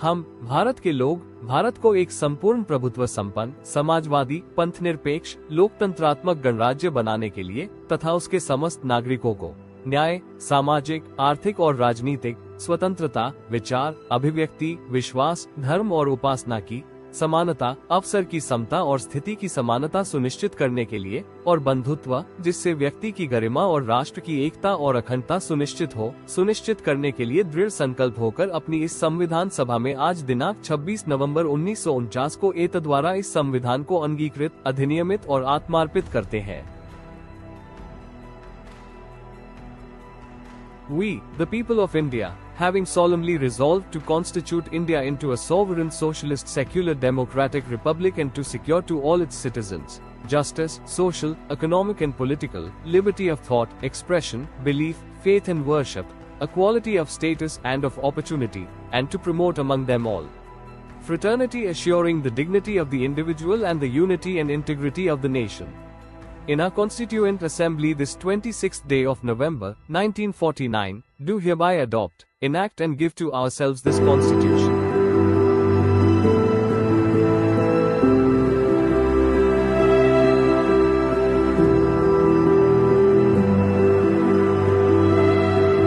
हम भारत के लोग भारत को एक संपूर्ण प्रभुत्व संपन्न, समाजवादी, पंथनिरपेक्ष, लोकतंत्रात्मक गणराज्य बनाने के लिए तथा उसके समस्त नागरिकों को न्याय, सामाजिक, आर्थिक और राजनीतिक स्वतंत्रता, विचार, अभिव्यक्ति, विश्वास, धर्म और उपासना की समानता, अवसर की समता और स्थिति की समानता सुनिश्चित करने के लिए और बंधुत्व, जिससे व्यक्ति की गरिमा और राष्ट्र की एकता और अखंडता सुनिश्चित करने के लिए दृढ़ संकल्प होकर अपनी इस संविधान सभा में आज दिनांक 26 नवंबर 1949 को एतद्वारा इस संविधान को अंगीकृत, अधिनियमित और आत्मार्पित करते हैं। We, the people of India, having solemnly resolved to constitute India into a sovereign socialist secular democratic republic and to secure to all its citizens justice, social, economic and political, liberty of thought, expression, belief, faith and worship, equality of status and of opportunity, and to promote among them all fraternity, assuring the dignity of the individual and the unity and integrity of the nation. In our Constituent Assembly this 26th day of November, 1949, do hereby adopt, enact and give to ourselves this Constitution.